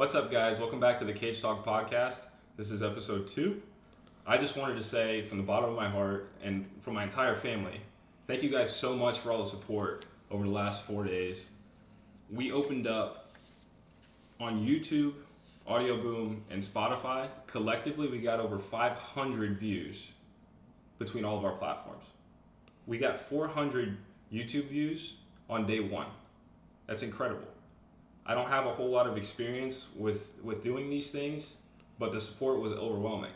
What's up, guys? Welcome back to the Cage Talk Podcast. This is episode 2. I just wanted to say from the bottom of my heart and from my entire family, thank you guys so much for all the support over the last 4 days. We opened up on YouTube, Audio Boom, and Spotify. Collectively, we got over 500 views between all of our platforms. We got 400 YouTube views on day 1. That's incredible. I don't have a whole lot of experience with doing these things, but the support was overwhelming.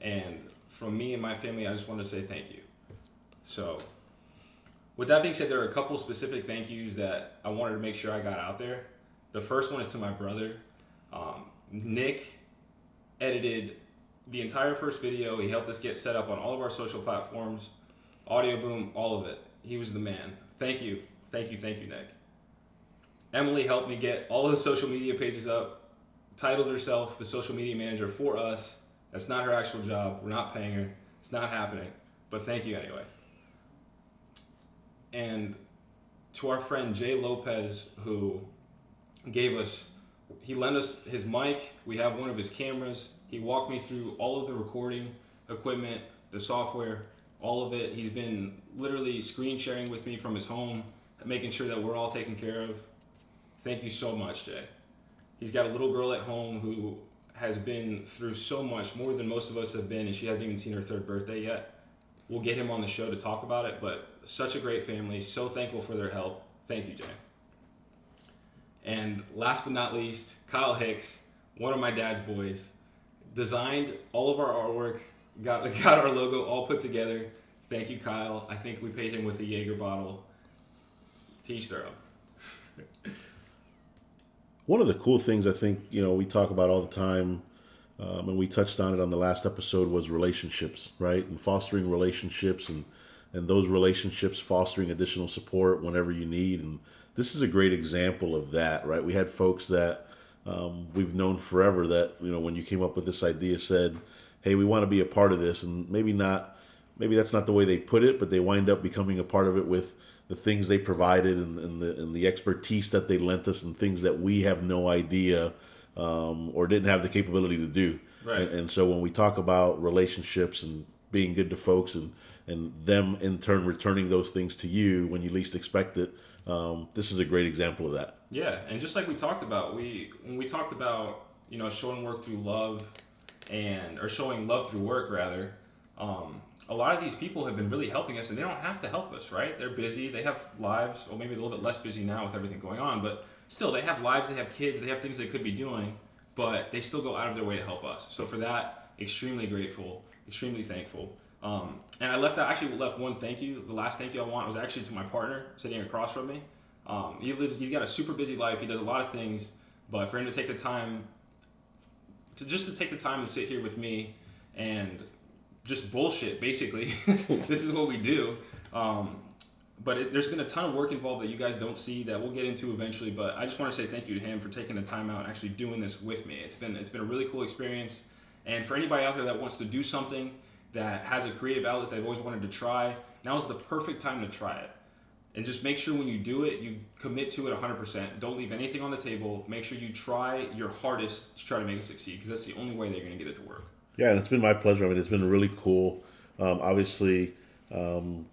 And from me and my family, I just wanted to say thank you. So, with that being said, there are a couple specific thank yous that I wanted to make sure I got out there. The first one is to my brother. Nick edited the entire first video. He helped us get set up on all of our social platforms, Audio Boom, all of it. He was the man. Thank you. Thank you, Nick. Emily helped me get all of the social media pages up, titled herself the social media manager for us. That's not her actual job. We're not paying her. It's not happening. But thank you anyway. And to our friend Jay Lopez, who he lent us his mic. We have one of his cameras. He walked me through all of the recording equipment, the software, all of it. He's been literally screen sharing with me from his home, making sure that we're all taken care of. Thank you so much, Jay. He's got a little girl at home who has been through so much, more than most of us have been, and she hasn't even seen her 3rd birthday yet. We'll get him on the show to talk about it, but such a great family. So thankful for their help. Thank you, Jay. And last but not least, Kyle Hicks, one of my dad's boys, designed all of our artwork, got our logo all put together. Thank you, Kyle. I think we paid him with a Jaeger bottle. To each their own. One of the cool things I think, we talk about all the time, and we touched on it on the last episode, was relationships, right? And fostering relationships and those relationships fostering additional support whenever you need. And this is a great example of that, right? We had folks that we've known forever that, when you came up with this idea, said, hey, we want to be a part of this. And maybe that's not the way they put it, but they wind up becoming a part of it with the things they provided and the expertise that they lent us and things that we have no idea or didn't have the capability to do. Right. And so when we talk about relationships and being good to folks and them in turn returning those things to you when you least expect it, this is a great example of that. Yeah, and just like we talked about, when we talked about showing work through love or showing love through work rather. A lot of these people have been really helping us, and they don't have to help us, right? They're busy, they have lives, or maybe a little bit less busy now with everything going on, but still, they have lives, they have kids, they have things they could be doing, but they still go out of their way to help us. So for that, extremely grateful, extremely thankful. And I actually left one thank you. The last thank you I want was actually to my partner sitting across from me. He's got a super busy life, he does a lot of things, but for him to take the time and sit here with me and just bullshit, basically. This is what we do. But there's been a ton of work involved that you guys don't see that we'll get into eventually. But I just want to say thank you to him for taking the time out and actually doing this with me. It's been a really cool experience. And for anybody out there that wants to do something that has a creative outlet they've always wanted to try, now is the perfect time to try it. And just make sure when you do it, you commit to it 100%. Don't leave anything on the table. Make sure you try your hardest to try to make it succeed, because that's the only way that you're going to get it to work. Yeah, and it's been my pleasure. I mean, it's been really cool. Obviously,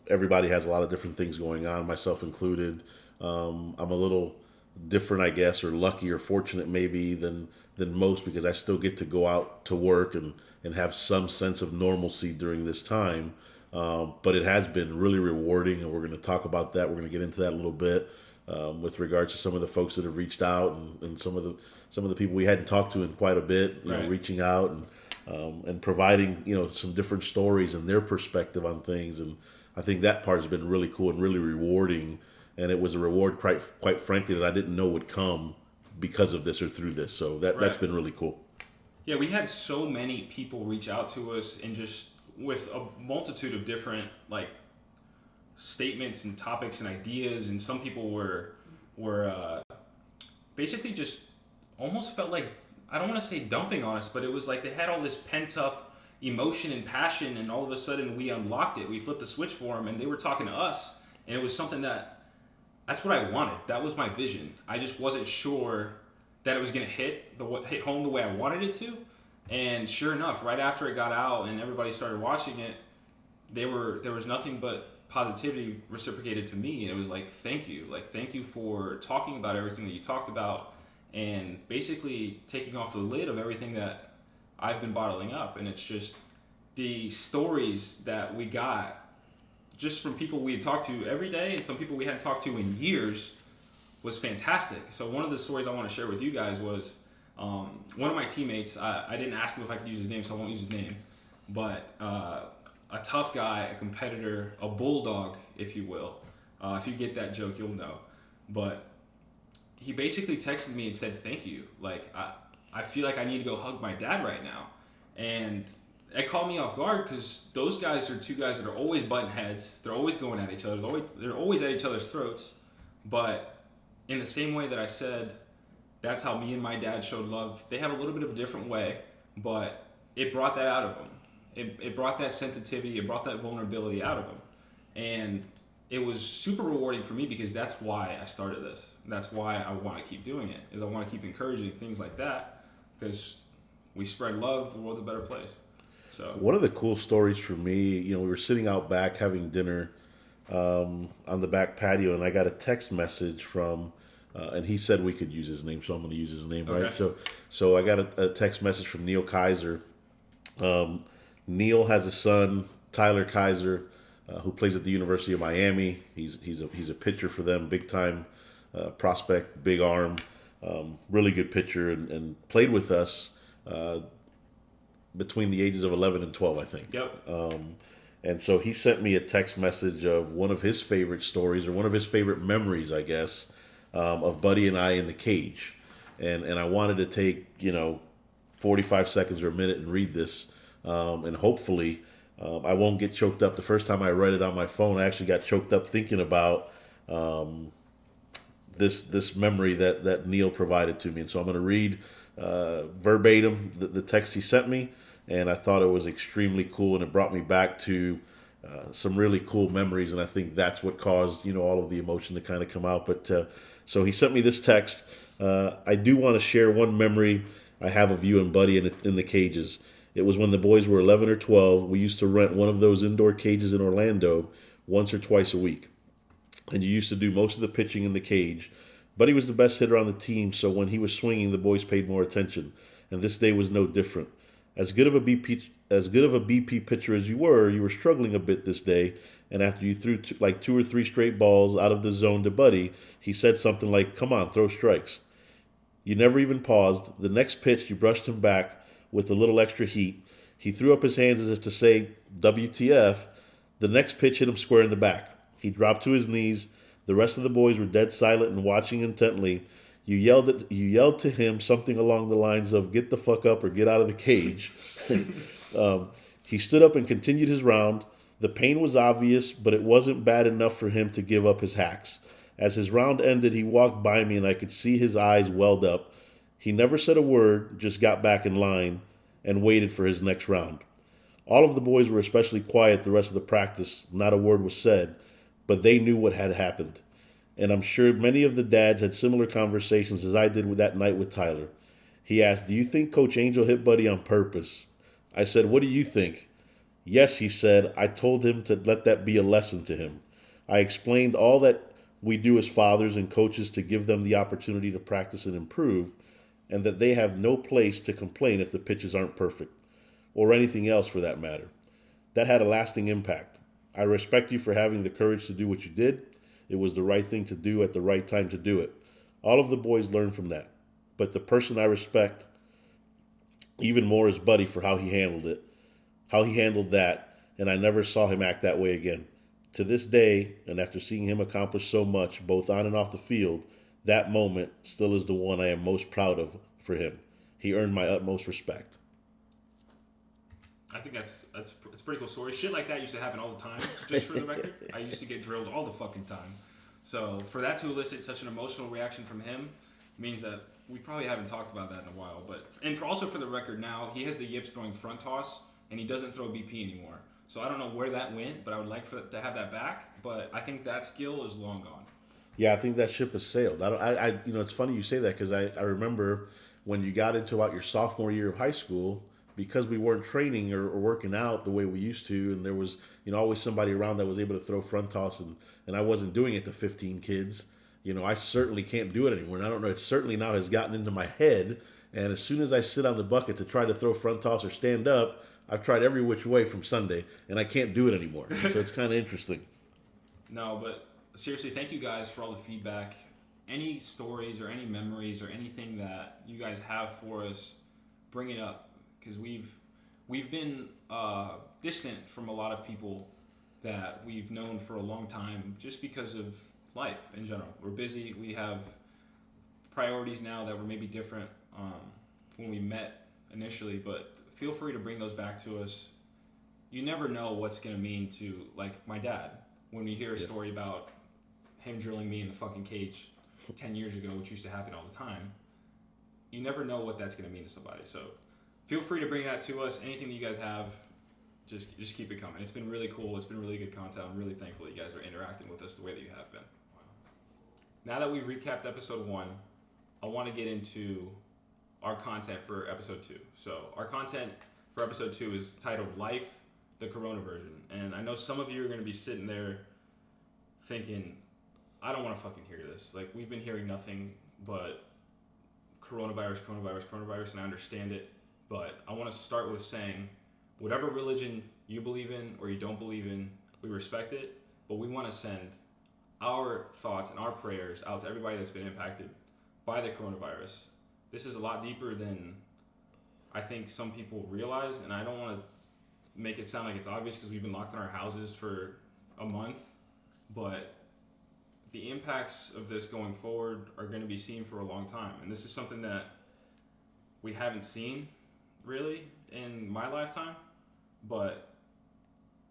everybody has a lot of different things going on, myself included. I'm a little different, I guess, or lucky or fortunate maybe than most, because I still get to go out to work and have some sense of normalcy during this time. But it has been really rewarding, and we're going to talk about that. We're going to get into that a little bit with regards to some of the folks that have reached out and some of the people we hadn't talked to in quite a bit, Right. Reaching out and providing, some different stories and their perspective on things. And I think that part has been really cool and really rewarding. And it was a reward, quite frankly, that I didn't know would come because of this or through this. So that's been really cool. Yeah, we had so many people reach out to us and just with a multitude of different statements and topics and ideas. And some people were basically just almost felt like, I don't want to say dumping on us, but it was like they had all this pent up emotion and passion, and all of a sudden we unlocked it. We flipped the switch for them, and they were talking to us, and it was something that's what I wanted. That was my vision. I just wasn't sure that it was going to hit home the way I wanted it to. And sure enough, right after it got out and everybody started watching it, there was nothing but positivity reciprocated to me. And it was like, thank you for talking about everything that you talked about, and basically taking off the lid of everything that I've been bottling up. And it's just the stories that we got just from people we had talked to every day and some people we hadn't talked to in years was fantastic. So one of the stories I want to share with you guys was one of my teammates. I didn't ask him if I could use his name, so I won't use his name. But a tough guy, a competitor, a bulldog, if you will. If you get that joke, you'll know. But he basically texted me and said, thank you. Like, I feel like I need to go hug my dad right now. And it caught me off guard because those guys are two guys that are always butting heads. They're always going at each other. They're always at each other's throats. But in the same way that I said, that's how me and my dad showed love, they have a little bit of a different way, but it brought that out of them. It brought that sensitivity, it brought that vulnerability out of them. And it was super rewarding for me because that's why I started this. That's why I want to keep doing it, is I want to keep encouraging things like that because we spread love, the world's a better place. So one of the cool stories for me, we were sitting out back having dinner on the back patio, and I got a text message from, and he said we could use his name, so I'm going to use his name, okay. right? So I got a text message from Neil Kaiser. Neil has a son, Tyler Kaiser, who plays at the University of Miami. He's a pitcher for them, big time prospect, big arm, really good pitcher, and played with us between the ages of 11 and 12, I think. Yep. And so he sent me a text message of one of his favorite stories, or one of his favorite memories, I guess, of Buddy and I in the cage. And I wanted to take 45 seconds or a minute and read this, and hopefully I won't get choked up. The first time I read it on my phone, I actually got choked up thinking about this memory that Neil provided to me. And so I'm going to read verbatim the text he sent me, and I thought it was extremely cool, and it brought me back to some really cool memories, and I think that's what caused all of the emotion to kind of come out. But so he sent me this text. I do want to share one memory I have of you and Buddy in the cages. It was when the boys were 11 or 12. We used to rent one of those indoor cages in Orlando once or twice a week, and you used to do most of the pitching in the cage. Buddy was the best hitter on the team, so when he was swinging, the boys paid more attention, and this day was no different. As good of a BP pitcher as you were struggling a bit this day, and after you threw like 2 or 3 straight balls out of the zone to Buddy, he said something like, "Come on, throw strikes." You never even paused. The next pitch, you brushed him back with a little extra heat. He threw up his hands as if to say, WTF. The next pitch hit him square in the back. He dropped to his knees. The rest of the boys were dead silent and watching intently. You yelled to him something along the lines of, "Get the fuck up or get out of the cage." He stood up and continued his round. The pain was obvious, but it wasn't bad enough for him to give up his hacks. As his round ended, he walked by me and I could see his eyes welled up. He never said a word, just got back in line and waited for his next round. All of the boys were especially quiet the rest of the practice. Not a word was said, but they knew what had happened. And I'm sure many of the dads had similar conversations as I did with that night with Tyler. He asked, "Do you think Coach Angel hit Buddy on purpose?" I said, "What do you think?" "Yes," he said. "I told him to let that be a lesson to him." I explained all that we do as fathers and coaches to give them the opportunity to practice and improve, and that they have no place to complain if the pitches aren't perfect, or anything else for that matter. That had a lasting impact. I respect you for having the courage to do what you did. It was the right thing to do at the right time to do it. All of the boys learned from that. But the person I respect even more is Buddy for how he handled that, and I never saw him act that way again. To this day, and after seeing him accomplish so much, both on and off the field, that moment still is the one I am most proud of for him. He earned my utmost respect. I think it's a pretty cool story. Shit like that used to happen all the time, just for the record. I used to get drilled all the fucking time. So for that to elicit such an emotional reaction from him means that we probably haven't talked about that in a while. Also for the record now, he has the yips throwing front toss, and he doesn't throw BP anymore. So I don't know where that went, but I would like to have that back. But I think that skill is long gone. Yeah, I think that ship has sailed. It's funny you say that because I remember when you got into about your sophomore year of high school, because we weren't training or working out the way we used to, and there was, always somebody around that was able to throw front toss, and I wasn't doing it to 15 kids. I certainly can't do it anymore. And I don't know, it certainly now has gotten into my head. And as soon as I sit on the bucket to try to throw front toss or stand up, I've tried every which way from Sunday, and I can't do it anymore. So it's kind of interesting. No, but seriously, thank you guys for all the feedback. Any stories or any memories or anything that you guys have for us, bring it up, because we've been distant from a lot of people that we've known for a long time, just because of life in general. We're busy. We have priorities now that were maybe different when we met initially, but feel free to bring those back to us. You never know what's going to mean to, like, my dad. When we hear a story about him drilling me in the fucking cage 10 years ago, which used to happen all the time, you never know what that's going to mean to somebody. So feel free to bring that to us. Anything that you guys have, just keep it coming. It's been really cool. It's been really good content. I'm really thankful that you guys are interacting with us the way that you have been. Now that we've recapped episode 1, I want to get into our content for episode 2. So our content for episode 2 is titled Life, the Corona Version. And I know some of you are going to be sitting there thinking, I don't want to fucking hear this. Like, we've been hearing nothing but coronavirus, and I understand it. But I want to start with saying, whatever religion you believe in or you don't believe in, we respect it. But we want to send our thoughts and our prayers out to everybody that's been impacted by the coronavirus. This is a lot deeper than I think some people realize, and I don't want to make it sound like it's obvious because we've been locked in our houses for a month, but the impacts of this going forward are going to be seen for a long time. And this is something that we haven't seen really in my lifetime, but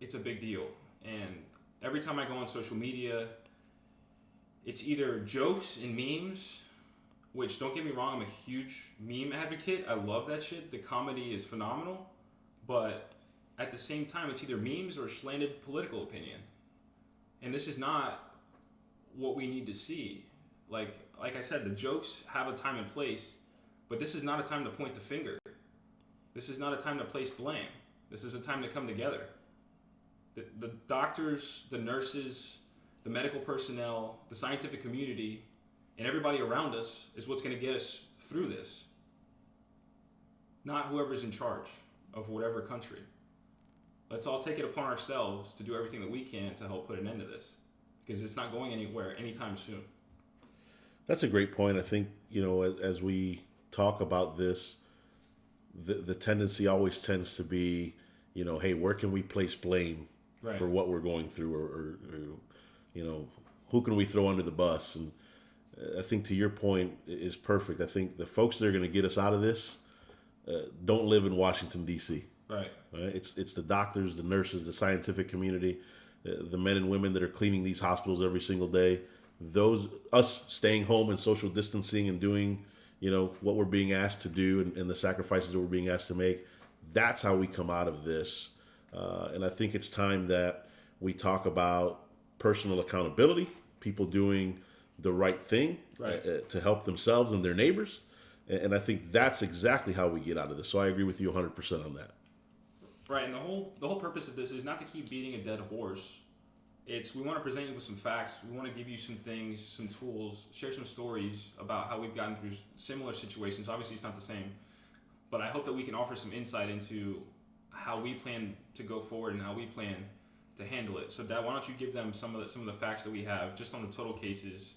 it's a big deal. And every time I go on social media, it's either jokes and memes, which, don't get me wrong, I'm a huge meme advocate. I love that shit. The comedy is phenomenal. But at the same time, it's either memes or slanted political opinion. And this is not what we need to see. Like I said, the jokes have a time and place, but this is not a time to point the finger. This is not a time to place blame. This is a time to come together. The doctors, the nurses, the medical personnel, the scientific community, and everybody around us is what's going to get us through this. Not whoever's in charge of whatever country. Let's all take it upon ourselves to do everything that we can to help put an end to this, because it's not going anywhere anytime soon. That's a great point. I think, as we talk about this, the tendency always tends to be, hey, where can we place blame for what we're going through, or who can we throw under the bus? And I think, to your point, is perfect. I think the folks that are going to get us out of this don't live in Washington, D.C. Right. It's the doctors, the nurses, the scientific community, the men and women that are cleaning these hospitals every single day. Us staying home and social distancing and doing, what we're being asked to do and the sacrifices that we're being asked to make. That's how we come out of this. And I think it's time that we talk about personal accountability, people doing the right thing to help themselves and their neighbors. And I think that's exactly how we get out of this. So I agree with you 100% on that. Right, and the whole purpose of this is not to keep beating a dead horse. We want to present you with some facts. We want to give you some things, some tools, share some stories about how we've gotten through similar situations. Obviously, it's not the same, but I hope that we can offer some insight into how we plan to go forward and how we plan to handle it. So, Dad, why don't you give them some of the facts that we have just on the total cases,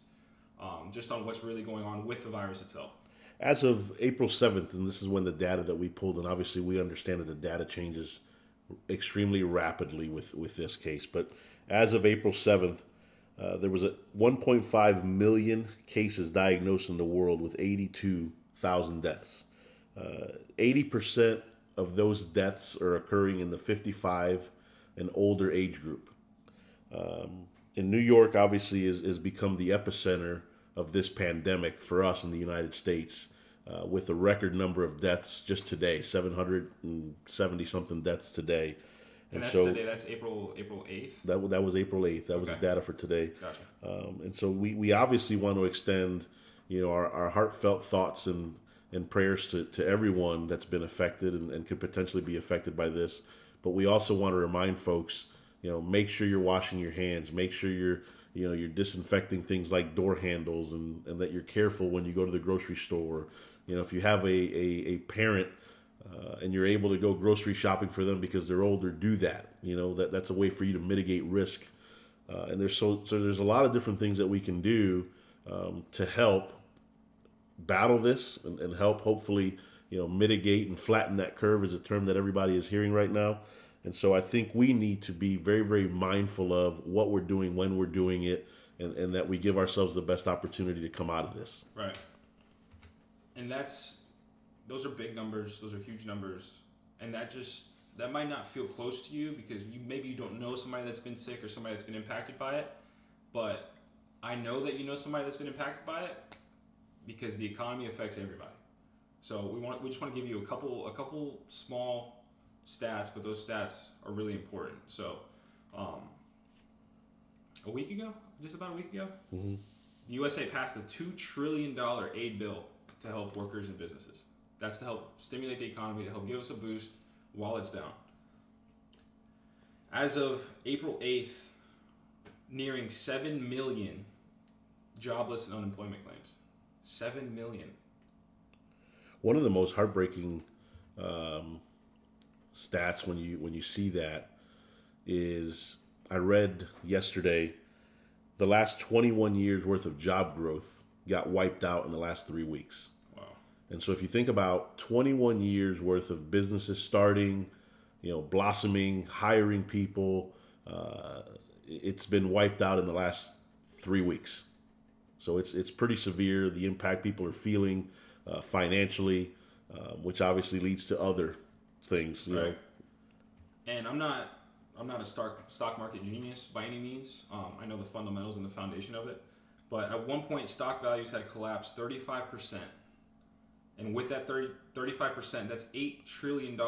just on what's really going on with the virus itself. As of April 7th, and this is when the data that we pulled, and obviously we understand that the data changes extremely rapidly with this case, but as of April 7th, there was 1.5 million cases diagnosed in the world with 82,000 deaths. 80% of those deaths are occurring in the 55 and older age group. In New York, obviously, is become the epicenter of this pandemic for us in the United States, with a record number of deaths just today, 770 something deaths today. And that's so today. That's April 8th. that was April 8th. That was the Okay. data for today. Gotcha. And so we obviously want to extend, our heartfelt thoughts and prayers to everyone that's been affected and could potentially be affected by this. But we also want to remind folks, make sure you're washing your hands, make sure you're disinfecting things like door handles, and that you're careful when you go to the grocery store. If you have a parent and you're able to go grocery shopping for them because they're older, do that. That's a way for you to mitigate risk. And there's there's a lot of different things that we can do to help battle this and help hopefully mitigate and flatten that curve is a term that everybody is hearing right now. And so I think we need to be very, very mindful of what we're doing, when we're doing it, and that we give ourselves the best opportunity to come out of this. Right. And those are big numbers. Those are huge numbers. And that might not feel close to you because maybe you don't know somebody that's been sick or somebody that's been impacted by it. But I know that you know somebody that's been impacted by it because the economy affects everybody. So we just want to give you a couple small stats, but those stats are really important. So, just about a week ago, Mm-hmm. the USA passed a $2 trillion aid bill to help workers and businesses. That's to help stimulate the economy, to help give us a boost while it's down. As of April 8th, nearing 7 million jobless and unemployment claims. 7 million. One of the most heartbreaking stats when you see that is, I read yesterday, the last 21 years worth of job growth got wiped out in the last 3 weeks. Wow. And so if you think about 21 years worth of businesses starting, blossoming, hiring people, it's been wiped out in the last 3 weeks. So it's pretty severe, the impact people are feeling financially, which obviously leads to other things. You know. And I'm not a stock market genius by any means. I know the fundamentals and the foundation of it. But at one point, stock values had collapsed 35%. And with that 35%, that's $8 trillion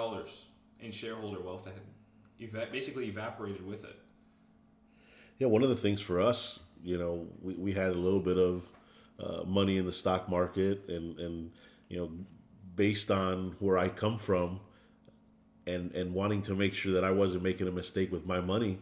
in shareholder wealth that had basically evaporated with it. Yeah, one of the things for us, we had a little bit of money in the stock market, and based on where I come from, and wanting to make sure that I wasn't making a mistake with my money,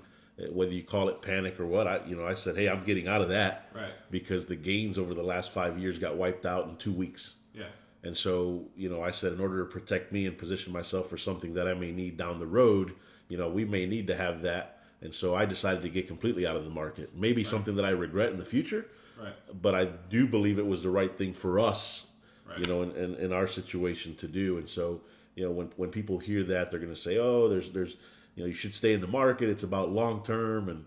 whether you call it panic or what, I said, hey, I'm getting out of that, right? Because the gains over the last 5 years got wiped out in 2 weeks. Yeah. And so, I said, in order to protect me and position myself for something that I may need down the road, we may need to have that. And so I decided to get completely out of the market. Maybe something that I regret in the future, right? But I do believe it was the right thing for us, right. In our situation to do. And so, when people hear that, they're going to say, oh, there's you should stay in the market. It's about long term and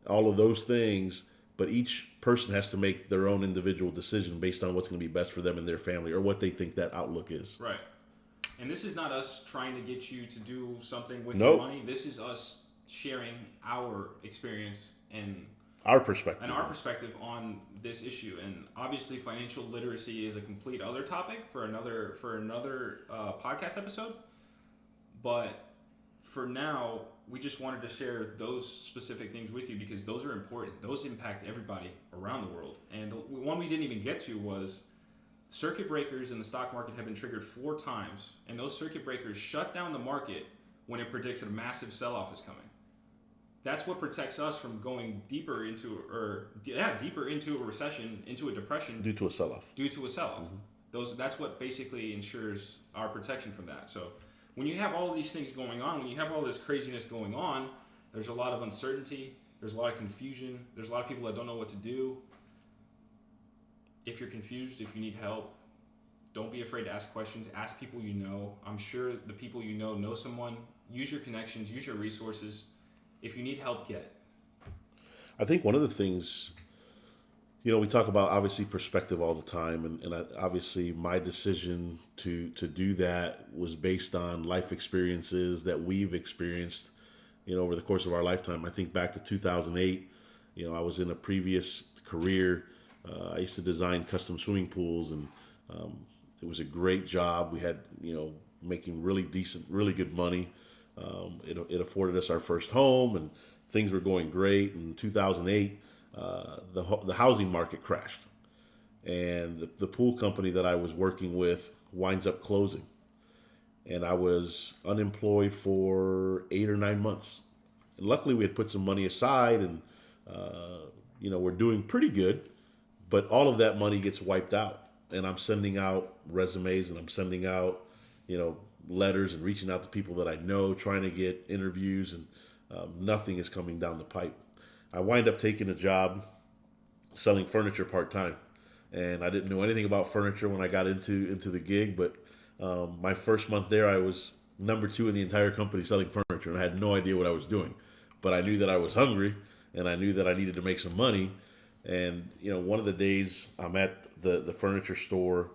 all of those things. But each person has to make their own individual decision based on what's going to be best for them and their family, or what they think that outlook is. Right. And this is not us trying to get you to do something with Nope. your money. This is us sharing our experience and our perspective on this issue. And obviously, financial literacy is a complete other topic for another podcast episode. But for now, we just wanted to share those specific things with you because those are important. Those impact everybody around the world. And the one we didn't even get to was circuit breakers in the stock market have been triggered 4 times, and those circuit breakers shut down the market when it predicts a massive sell-off is coming. That's what protects us from going deeper into a recession, into a depression. Due to a sell-off. Mm-hmm. That's what basically ensures our protection from that. So when you have all of these things going on, when you have all this craziness going on, there's a lot of uncertainty, there's a lot of confusion, there's a lot of people that don't know what to do. If you're confused, if you need help, don't be afraid to ask questions. Ask people you know. I'm sure the people you know someone. Use your connections, use your resources. If you need help, get it. I think one of the things, we talk about obviously perspective all the time, and obviously my decision to do that was based on life experiences that we've experienced, over the course of our lifetime. I think back to 2008, I was in a previous career. I used to design custom swimming pools, and it was a great job. We had, making really decent, really good money. It afforded us our first home, and things were going great. In 2008, the housing market crashed, and the pool company that I was working with winds up closing, and I was unemployed for 8 or 9 months. And luckily, we had put some money aside, and we're doing pretty good. But all of that money gets wiped out, and I'm sending out resumes, and I'm sending out, letters, and reaching out to people that I know, trying to get interviews, and nothing is coming down the pipe. I wind up taking a job selling furniture part time, and I didn't know anything about furniture when I got into the gig. But my first month there, I was number 2 in the entire company selling furniture, and I had no idea what I was doing. But I knew that I was hungry, and I knew that I needed to make some money. And one of the days I'm at the furniture store.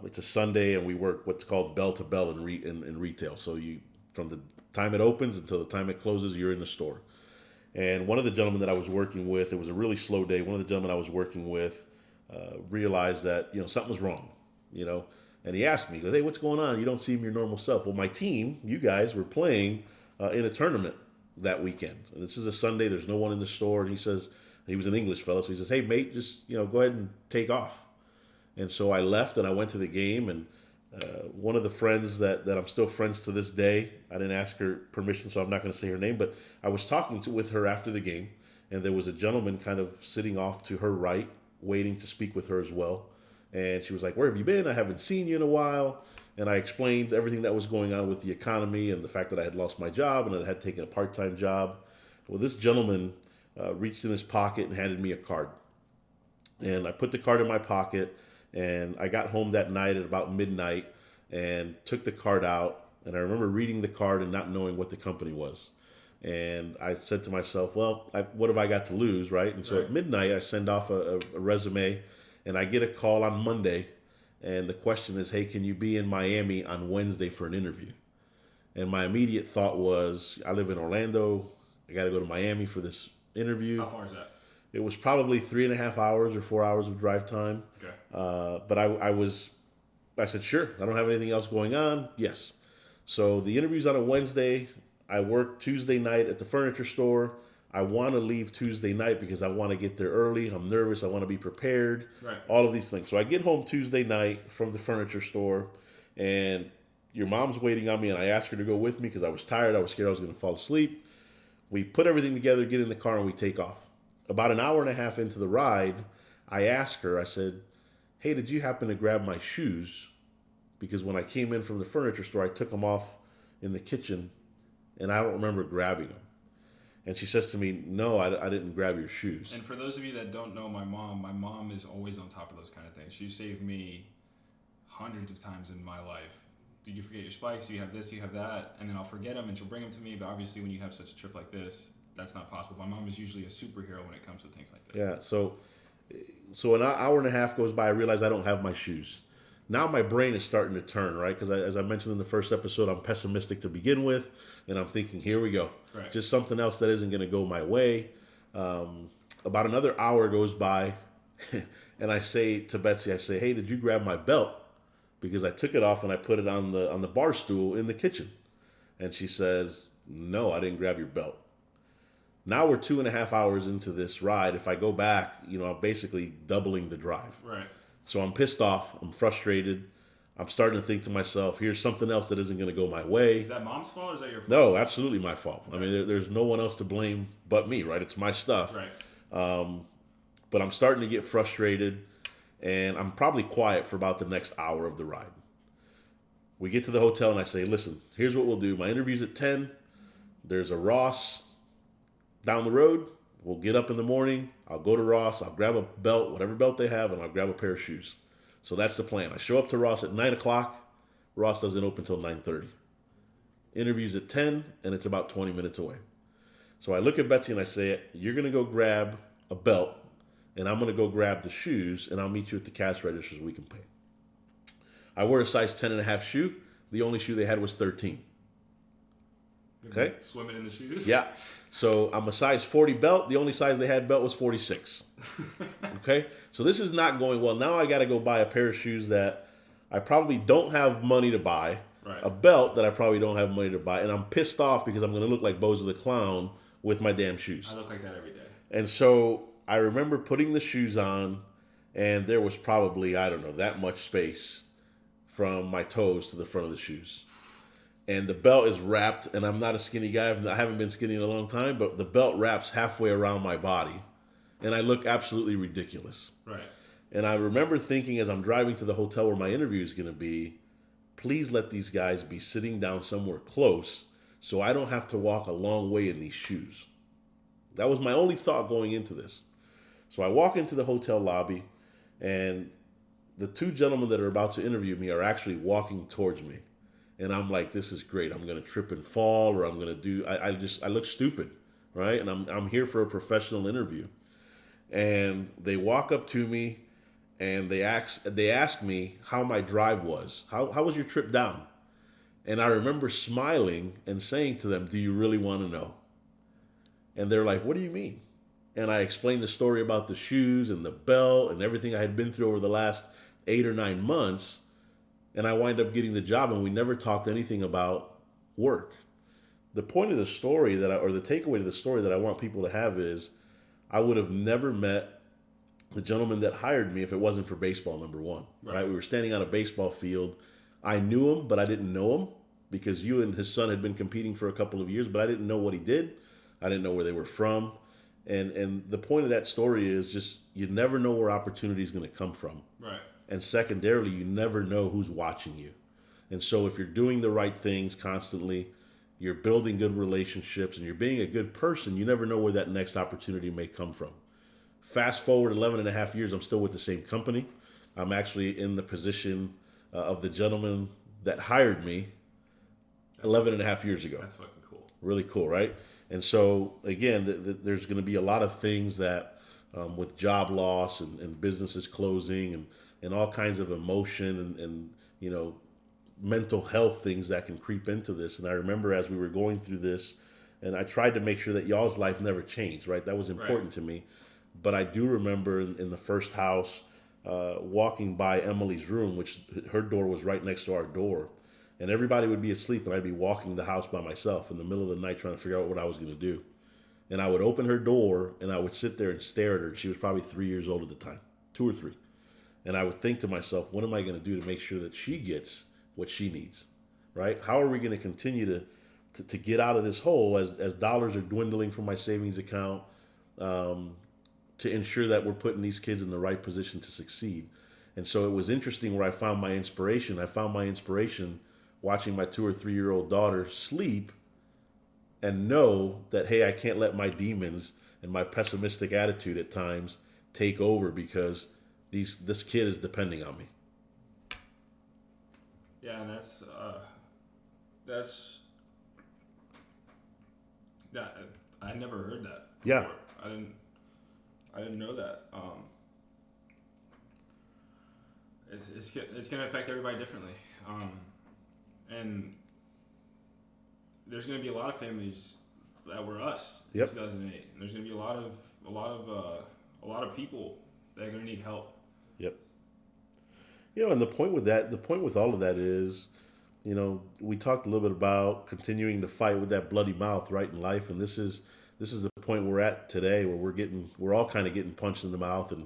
It's a Sunday, and we work what's called bell to bell in retail. So you, from the time it opens until the time it closes, you're in the store. And one of the gentlemen that I was working with, it was a really slow day. One of the gentlemen I was working with realized that something was wrong, and he asked me, he goes, "Hey, what's going on? You don't seem your normal self." Well, my team, you guys, were playing in a tournament that weekend, and this is a Sunday. There's no one in the store, and he says, he was an English fellow, so he says, "Hey, mate, just go ahead and take off." And so I left, and I went to the game, and one of the friends that I'm still friends to this day, I didn't ask her permission, so I'm not going to say her name, but I was talking with her after the game, and there was a gentleman kind of sitting off to her right, waiting to speak with her as well. And she was like, "Where have you been? I haven't seen you in a while." And I explained everything that was going on with the economy and the fact that I had lost my job and I had taken a part-time job. Well, this gentleman reached in his pocket and handed me a card. And I put the card in my pocket, and I got home that night at about midnight and took the card out. And I remember reading the card and not knowing what the company was. And I said to myself, well, what have I got to lose, right? And so at midnight, I send off a resume, and I get a call on Monday. And the question is, "Hey, can you be in Miami on Wednesday for an interview?" And my immediate thought was, I live in Orlando. I got to go to Miami for this interview. How far is that? It was probably 3.5 hours or 4 hours of drive time. Okay. But I said, sure. I don't have anything else going on. Yes. So the interview's on a Wednesday. I work Tuesday night at the furniture store. I want to leave Tuesday night because I want to get there early. I'm nervous. I want to be prepared. Right. All of these things. So I get home Tuesday night from the furniture store, and your mom's waiting on me, and I asked her to go with me because I was tired. I was scared I was going to fall asleep. We put everything together, get in the car, and we take off. About an hour and a half into the ride, I asked her, I said, "Hey, did you happen to grab my shoes? Because when I came in from the furniture store, I took them off in the kitchen, and I don't remember grabbing them." And she says to me, "No, I didn't grab your shoes." And for those of you that don't know my mom is always on top of those kind of things. She saved me hundreds of times in my life. Did you forget your spikes? You have this, you have that. And then I'll forget them, and she'll bring them to me. But obviously, when you have such a trip like this, that's not possible. My mom is usually a superhero when it comes to things like this. Yeah, so an hour and a half goes by. I realize I don't have my shoes. Now my brain is starting to turn, right? Because as I mentioned in the first episode, I'm pessimistic to begin with, and I'm thinking, here we go. Right. Just something else that isn't going to go my way. About another hour goes by, and I say to Betsy, I say, "Hey, did you grab my belt?" Because I took it off and I put it on the bar stool in the kitchen. And she says, "No, I didn't grab your belt." Now we're 2.5 hours into this ride. If I go back, I'm basically doubling the drive. Right. So I'm pissed off. I'm frustrated. I'm starting to think to myself, here's something else that isn't going to go my way. Is that mom's fault or is that your fault? No, absolutely my fault. Okay. I mean, there's no one else to blame but me, right? It's my stuff. Right. But I'm starting to get frustrated, and I'm probably quiet for about the next hour of the ride. We get to the hotel, and I say, "Listen, here's what we'll do. My interview's at 10. There's a Ross down the road. We'll get up in the morning. I'll go to Ross. I'll grab a belt, whatever belt they have, and I'll grab a pair of shoes." So that's the plan. I show up to Ross at 9 o'clock. Ross doesn't open until 9:30. Interview's at 10, and it's about 20 minutes away. So I look at Betsy and I say, "You're going to go grab a belt, and I'm going to go grab the shoes, and I'll meet you at the cash register so we can pay." I wear a size 10.5 shoe. The only shoe they had was 13. Okay? Swimming in the shoes? Yeah. So I'm a size 40 belt. The only size they had belt was 46. Okay? So this is not going well. Now I got to go buy a pair of shoes that I probably don't have money to buy. Right. a belt that I probably don't have money to buy, and I'm pissed off because I'm going to look like Bozo the Clown with my damn shoes. I look like that every day. And so I remember putting the shoes on, and there was probably, I don't know, that much space from my toes to the front of the shoes. And the belt is wrapped, and I'm not a skinny guy. I haven't been skinny in a long time, but the belt wraps halfway around my body, and I look absolutely ridiculous. Right. And I remember thinking as I'm driving to the hotel where my interview is going to be, please let these guys be sitting down somewhere close so I don't have to walk a long way in these shoes. That was my only thought going into this. So I walk into the hotel lobby, and the two gentlemen that are about to interview me are actually walking towards me. And I'm like, this is great. I'm going to trip and fall, or I'm going to do, I look stupid, right? And I'm here for a professional interview. And they walk up to me, and they ask me how my drive was. How was your trip down? And I remember smiling and saying to them, do you really want to know? And they're like, what do you mean? And I explained the story about the shoes and the belt and everything I had been through over the last 8 or 9 months. And I wind up getting the job, and we never talked anything about work. The point of the story or the takeaway to the story that I want people to have is I would have never met the gentleman that hired me if it wasn't for baseball, number one. Right? We were standing on a baseball field. I knew him, but I didn't know him because you and his son had been competing for a couple of years, but I didn't know what he did. I didn't know where they were from. And the point of that story is just you never know where opportunity is going to come from. Right. And secondarily, you never know who's watching you. And so if you're doing the right things constantly, you're building good relationships, and you're being a good person, you never know where that next opportunity may come from. Fast forward 11 and a half years, I'm still with the same company. I'm actually in the position of the gentleman that hired me 11 and a half years ago. That's fucking cool. Really cool, right? And so, again, there's going to be a lot of things that with job loss and businesses closing and all kinds of emotion and you know, mental health things that can creep into this. And I remember as we were going through this, and I tried to make sure that y'all's life never changed, right? That was important to me. But I do remember in the first house, walking by Emily's room, which her door was right next to our door. And everybody would be asleep, and I'd be walking the house by myself in the middle of the night trying to figure out what I was going to do. And I would open her door, and I would sit there and stare at her. She was probably 3 years old at the time, 2 or 3. And I would think to myself, what am I going to do to make sure that she gets what she needs, right? How are we going to continue to get out of this hole as dollars are dwindling from my savings account to ensure that we're putting these kids in the right position to succeed? And so it was interesting where I found my inspiration. I found my inspiration watching my 2 or 3 year old daughter sleep and know that, hey, I can't let my demons and my pessimistic attitude at times take over because this kid is depending on me. Yeah, and that's I never heard that before. Yeah. I didn't know that. It's going to affect everybody differently. And there's going to be a lot of families that were us in 2008. And there's going to be a lot of people that are going to need help. Yep. You know, and the point with all of that is, you know, we talked a little bit about continuing to fight with that bloody mouth, right, in life, and this is the point we're at today, where we're all kind of getting punched in the mouth, and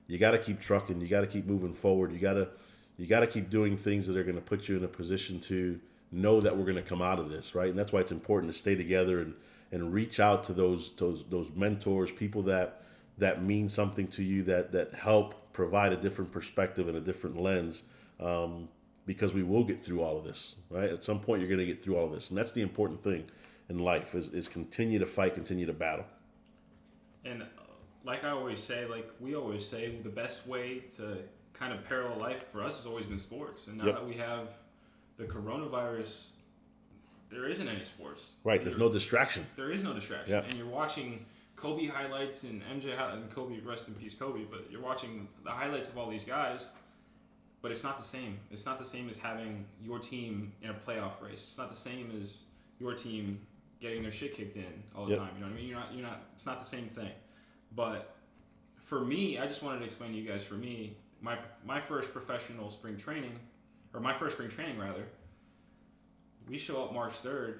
you got to keep trucking, you got to keep moving forward, you got to keep doing things that are going to put you in a position to know that we're going to come out of this, right? And that's why it's important to stay together and reach out to those mentors, people that mean something to you, that help provide a different perspective and a different lens, because we will get through all of this, right? At some point, you're going to get through all of this, and that's the important thing in life is continue to fight, continue to battle. And like we always say, the best way to kind of parallel life for us has always been sports. And now that we have the coronavirus, there isn't any sports. Right, there's no distraction. There is no distraction. Yep. And you're watching Kobe highlights and MJ highlights, and Kobe, rest in peace, Kobe, but you're watching the highlights of all these guys, but it's not the same. It's not the same as having your team in a playoff race. It's not the same as your team getting their shit kicked in all the time. You know what I mean? You're not. It's not the same thing. But for me, I just wanted to explain to you guys. For me, my first professional spring training, or my first spring training rather, we show up March 3rd,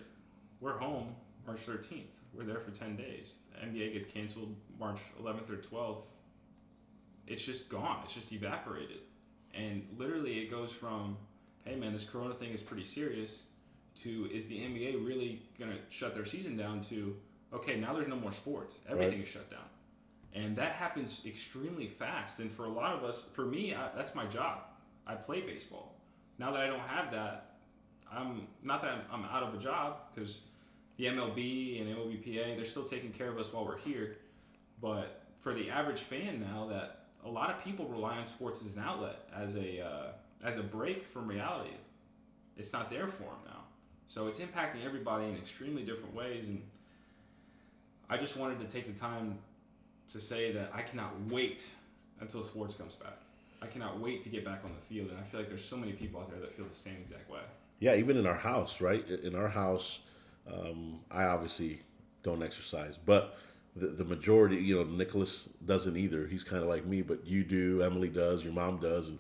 we're home March 13th. We're there for 10 days. The NBA gets canceled March 11th or 12th. It's just gone. It's just evaporated. And literally it goes from, hey man, this Corona thing is pretty serious, to is the NBA really going to shut their season down, to, okay, now there's no more sports. Everything is shut down. And that happens extremely fast. And for a lot of us, for me, that's my job. I play baseball. Now that I don't have that, I'm not that I'm out of a job, because the MLB and MLBPA, they're still taking care of us while we're here. But for the average fan now, that a lot of people rely on sports as an outlet, as a break from reality. It's not there for them now. So it's impacting everybody in extremely different ways. And I just wanted to take the time to say that I cannot wait until sports comes back. I cannot wait to get back on the field. And I feel like there's so many people out there that feel the same exact way. Yeah, even in our house, right? In our house, I obviously don't exercise, but the majority, Nicholas doesn't either. He's kind of like me, but you do, Emily does, your mom does. And,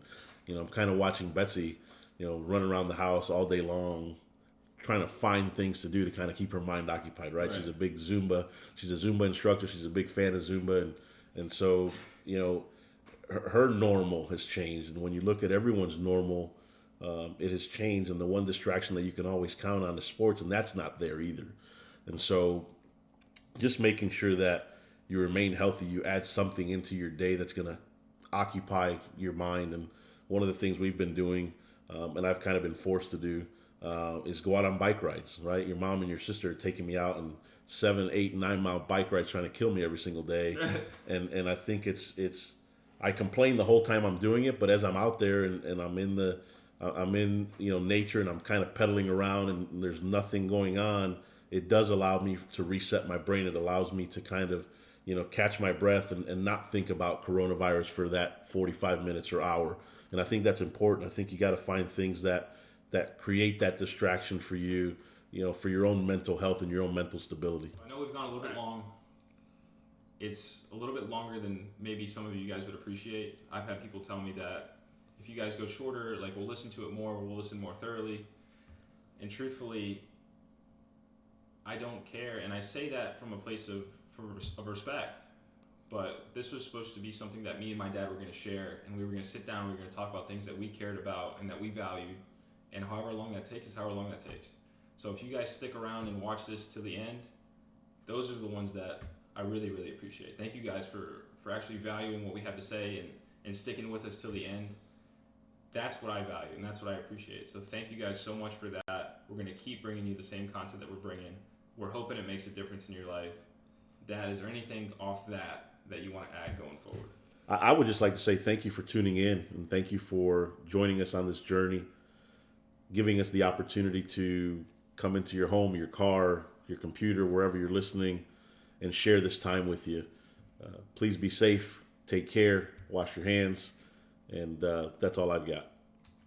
I'm kind of watching Betsy, run around the house all day long, trying to find things to do to kind of keep her mind occupied, right? She's a big she's a Zumba instructor. She's a big fan of Zumba. And so, her normal has changed. And when you look at everyone's normal, it has changed. And the one distraction that you can always count on is sports, and that's not there either. And so just making sure that you remain healthy, you add something into your day that's going to occupy your mind. And one of the things we've been doing, and I've kind of been forced to do, is go out on bike rides, right? Your mom and your sister are taking me out on 7, 8, 9 mile bike rides, trying to kill me every single day. and I think it's I complain the whole time I'm doing it, but as I'm out there and I'm in nature, and I'm kind of pedaling around and there's nothing going on, it does allow me to reset my brain. It allows me to kind of catch my breath and not think about coronavirus for that 45 minutes or hour. And I think that's important. I think you got to find things that create that distraction for you, for your own mental health and your own mental stability. I know we've gone a little bit long. It's a little bit longer than maybe some of you guys would appreciate. I've had people tell me that if you guys go shorter, like, we'll listen to it more, we'll listen more thoroughly. And truthfully, I don't care. And I say that from a place of respect. But this was supposed to be something that me and my dad were going to share, and we were going to sit down, we were going to talk about things that we cared about and that we valued, and however long that takes is however long that takes. So if you guys stick around and watch this to the end, those are the ones that I really, really appreciate. Thank you guys for actually valuing what we have to say and sticking with us till the end. That's what I value, and that's what I appreciate. So thank you guys so much for that. We're going to keep bringing you the same content that we're bringing. We're hoping it makes a difference in your life. Dad, is there anything off that you want to add going forward? I would just like to say thank you for tuning in, and thank you for joining us on this journey, giving us the opportunity to come into your home, your car, your computer, wherever you're listening, and share this time with you. Please be safe, take care, wash your hands, and that's all I've got.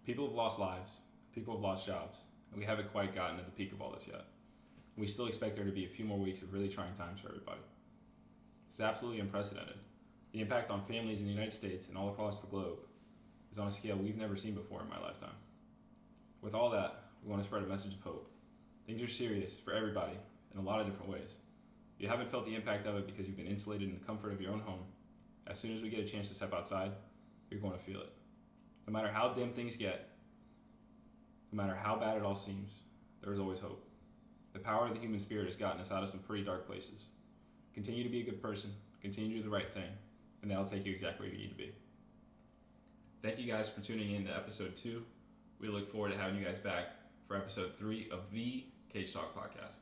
People have lost lives. People have lost jobs. And we haven't quite gotten to the peak of all this yet. We still expect there to be a few more weeks of really trying times for everybody. It's absolutely unprecedented. The impact on families in the United States and all across the globe is on a scale we've never seen before in my lifetime. With all that, we want to spread a message of hope. Things are serious for everybody in a lot of different ways. If you haven't felt the impact of it because you've been insulated in the comfort of your own home, as soon as we get a chance to step outside, you're going to feel it. No matter how dim things get, no matter how bad it all seems, there is always hope. The power of the human spirit has gotten us out of some pretty dark places. Continue to be a good person, continue to do the right thing, and that'll take you exactly where you need to be. Thank you guys for tuning in to episode 2. We look forward to having you guys back for episode 3 of the Cage Talk Podcast.